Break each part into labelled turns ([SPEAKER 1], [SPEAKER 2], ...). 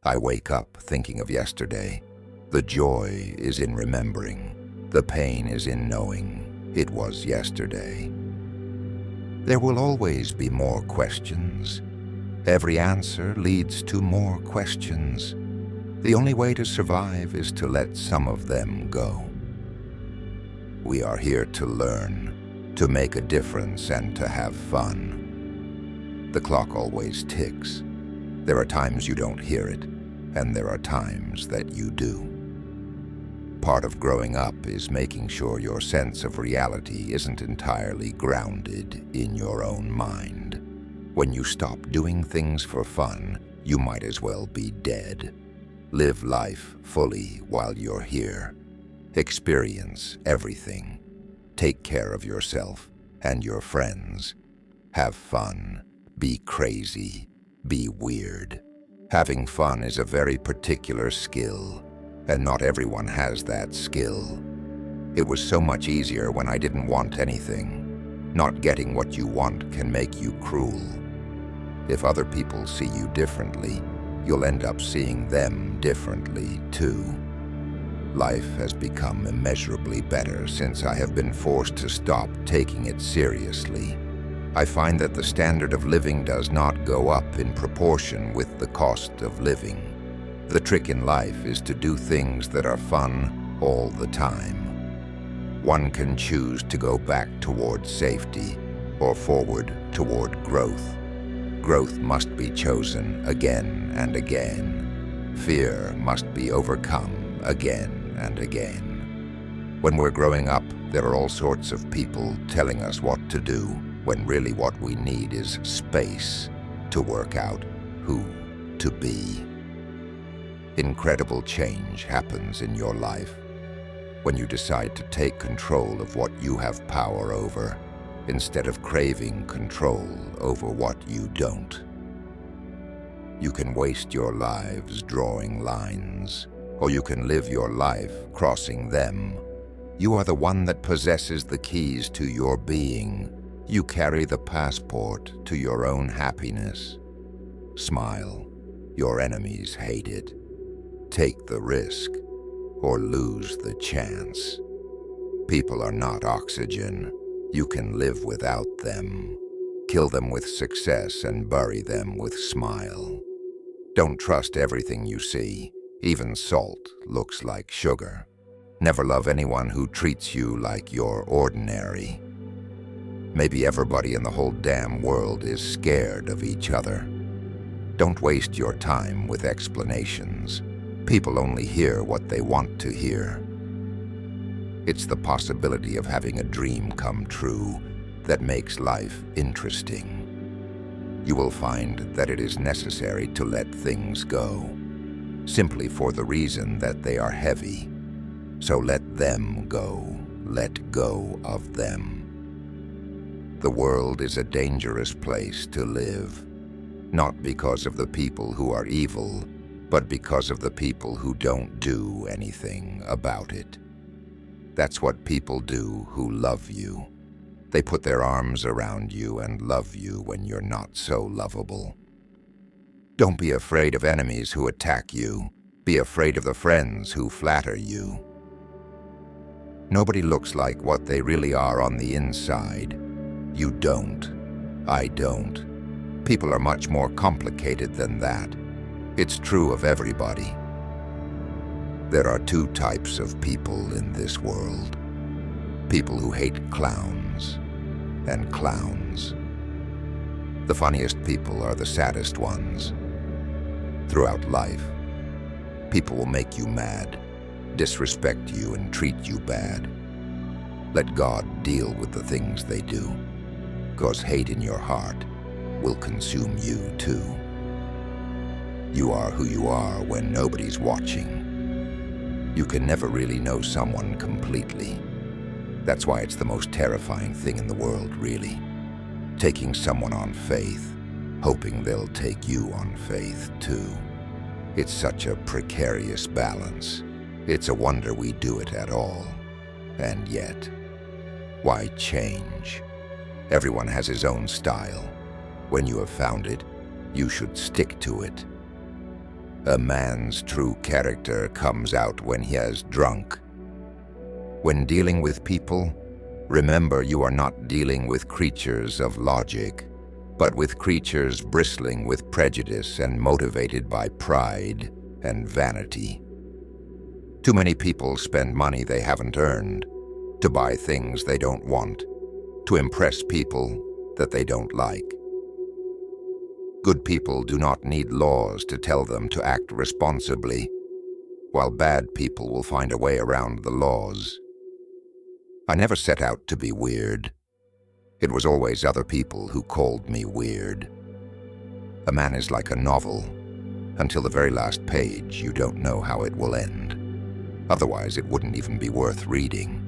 [SPEAKER 1] I wake up thinking of yesterday. The joy is in remembering. The pain is in knowing it was yesterday. There will always be more questions. Every answer leads to more questions. The only way to survive is to let some of them go. We are here to learn, to make a difference, and to have fun. The clock always ticks. There are times you don't hear it, and there are times that you do. Part of growing up is making sure your sense of reality isn't entirely grounded in your own mind. When you stop doing things for fun, you might as well be dead. Live life fully while you're here. Experience everything. Take care of yourself and your friends. Have fun. Be crazy. Be weird. Having fun is a very particular skill, and not everyone has that skill. It was so much easier when I didn't want anything. Not getting what you want can make you cruel. If other people see you differently, you'll end up seeing them differently too. Life has become immeasurably better since I have been forced to stop taking it seriously. I find that the standard of living does not go up in proportion with the cost of living. The trick in life is to do things that are fun all the time. One can choose to go back toward safety or forward toward growth. Growth must be chosen again and again. Fear must be overcome again and again. When we're growing up, there are all sorts of people telling us what to do, when really what we need is space to work out who to be. Incredible change happens in your life when you decide to take control of what you have power over, instead of craving control over what you don't. You can waste your lives drawing lines, or you can live your life crossing them. You are the one that possesses the keys to your being. You carry the passport to your own happiness. Smile. Your enemies hate it. Take the risk, or lose the chance. People are not oxygen. You can live without them. Kill them with success and bury them with smile. Don't trust everything you see. Even salt looks like sugar. Never love anyone who treats you like you're ordinary. Maybe everybody in the whole damn world is scared of each other. Don't waste your time with explanations. People only hear what they want to hear. It's the possibility of having a dream come true that makes life interesting. You will find that it is necessary to let things go, simply for the reason that they are heavy. So let them go. Let go of them. The world is a dangerous place to live, not because of the people who are evil, but because of the people who don't do anything about it. That's what people do who love you. They put their arms around you and love you when you're not so lovable. Don't be afraid of enemies who attack you. Be afraid of the friends who flatter you. Nobody looks like what they really are on the inside. You don't. I don't. People are much more complicated than that. It's true of everybody. There are two types of people in this world. People who hate clowns and clowns. The funniest people are the saddest ones. Throughout life, people will make you mad, disrespect you, and treat you bad. Let God deal with the things they do, because hate in your heart will consume you too. You are who you are when nobody's watching. You can never really know someone completely. That's why it's the most terrifying thing in the world, really. Taking someone on faith, hoping they'll take you on faith too. It's such a precarious balance. It's a wonder we do it at all. And yet, why change? Everyone has his own style. When you have found it, you should stick to it. A man's true character comes out when he has drunk. When dealing with people, remember you are not dealing with creatures of logic, but with creatures bristling with prejudice and motivated by pride and vanity. Too many people spend money they haven't earned, to buy things they don't want, to impress people that they don't like. Good people do not need laws to tell them to act responsibly, while bad people will find a way around the laws. I never set out to be weird. It was always other people who called me weird. A man is like a novel. Until the very last page, you don't know how it will end. Otherwise, it wouldn't even be worth reading.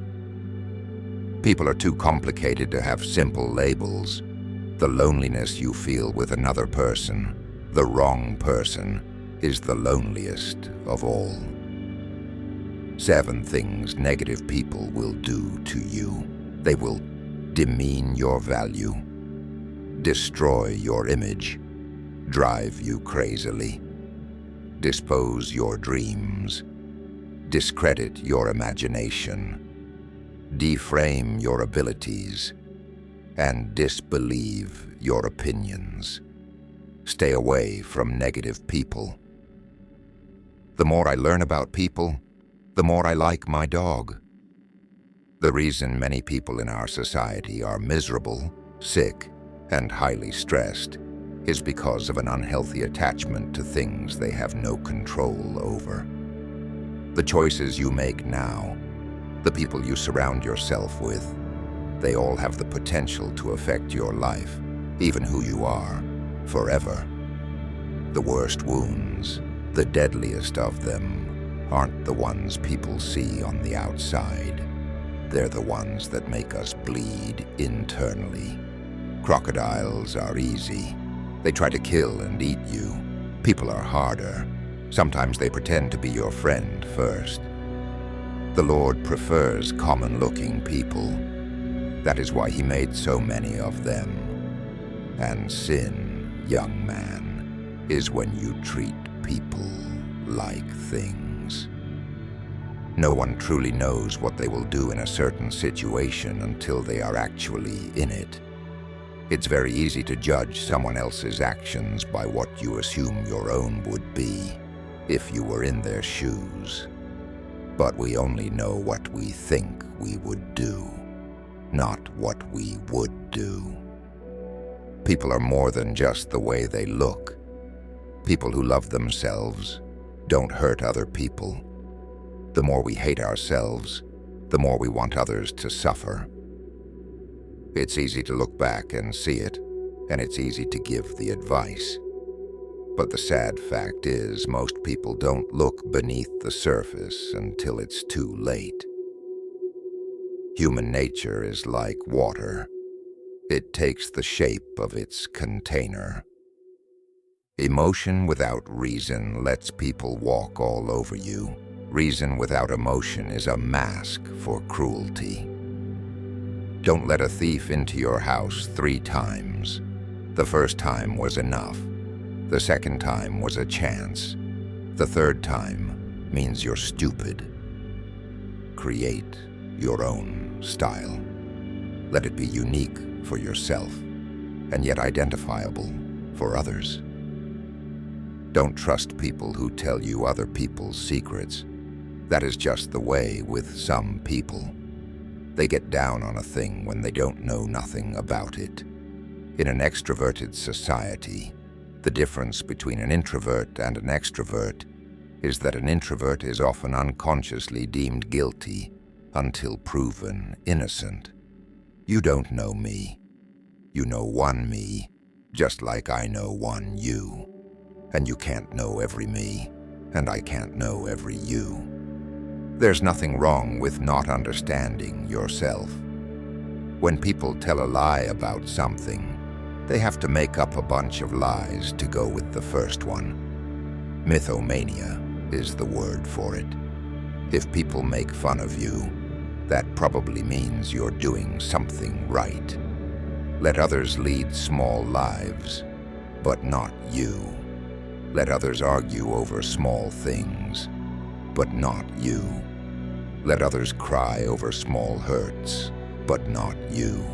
[SPEAKER 1] People are too complicated to have simple labels. The loneliness you feel with another person, the wrong person, is the loneliest of all. 7 things negative people will do to you. They will demean your value, destroy your image, drive you crazily, dispose your dreams, discredit your imagination, deframe your abilities, and disbelieve your opinions. Stay away from negative people. The more I learn about people, the more I like my dog. The reason many people in our society are miserable, sick, and highly stressed is because of an unhealthy attachment to things they have no control over. The choices you make now, the people you surround yourself with, they all have the potential to affect your life, even who you are, forever. The worst wounds, the deadliest of them, aren't the ones people see on the outside. They're the ones that make us bleed internally. Crocodiles are easy. They try to kill and eat you. People are harder. Sometimes they pretend to be your friend first. The Lord prefers common-looking people. That is why He made so many of them. And sin, young man, is when you treat people like things. No one truly knows what they will do in a certain situation until they are actually in it. It's very easy to judge someone else's actions by what you assume your own would be if you were in their shoes. But we only know what we think we would do, not what we would do. People are more than just the way they look. People who love themselves don't hurt other people. The more we hate ourselves, the more we want others to suffer. It's easy to look back and see it, and it's easy to give the advice. But the sad fact is, most people don't look beneath the surface until it's too late. Human nature is like water. It takes the shape of its container. Emotion without reason lets people walk all over you. Reason without emotion is a mask for cruelty. Don't let a thief into your house 3 times. The first time was enough. The second time was a chance. The third time means you're stupid. Create your own style. Let it be unique for yourself, and yet identifiable for others. Don't trust people who tell you other people's secrets. That is just the way with some people. They get down on a thing when they don't know nothing about it. In an extroverted society, the difference between an introvert and an extrovert is that an introvert is often unconsciously deemed guilty until proven innocent. You don't know me. You know one me, just like I know one you. And you can't know every me, and I can't know every you. There's nothing wrong with not understanding yourself. When people tell a lie about something, they have to make up a bunch of lies to go with the first one. Mythomania is the word for it. If people make fun of you, that probably means you're doing something right. Let others lead small lives, but not you. Let others argue over small things, but not you. Let others cry over small hurts, but not you.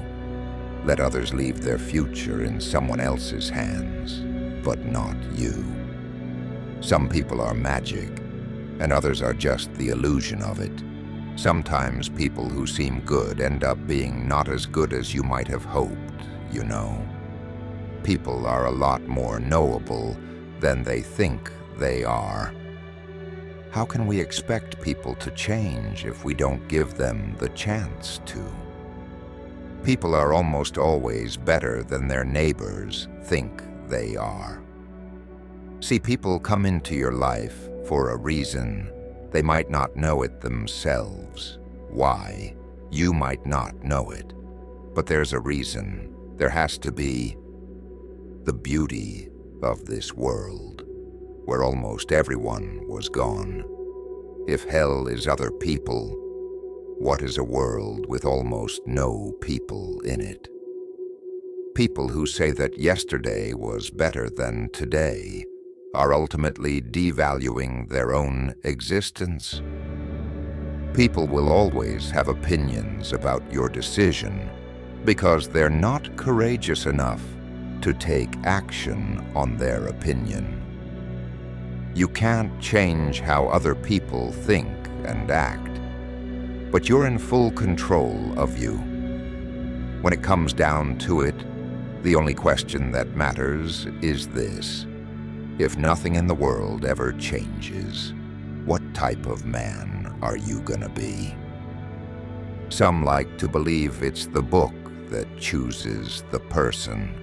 [SPEAKER 1] Let others leave their future in someone else's hands, but not you. Some people are magic, and others are just the illusion of it. Sometimes people who seem good end up being not as good as you might have hoped, you know. People are a lot more knowable than they think they are. How can we expect people to change if we don't give them the chance to? People are almost always better than their neighbors think they are. See, people come into your life for a reason. They might not know it themselves. Why? You might not know it. But there's a reason. There has to be. The beauty of this world, where almost everyone was gone. If hell is other people, what is a world with almost no people in it? People who say that yesterday was better than today are ultimately devaluing their own existence. People will always have opinions about your decision because they're not courageous enough to take action on their opinion. You can't change how other people think and act, but you're in full control of you. When it comes down to it, the only question that matters is this: if nothing in the world ever changes, what type of man are you gonna be? Some like to believe it's the book that chooses the person.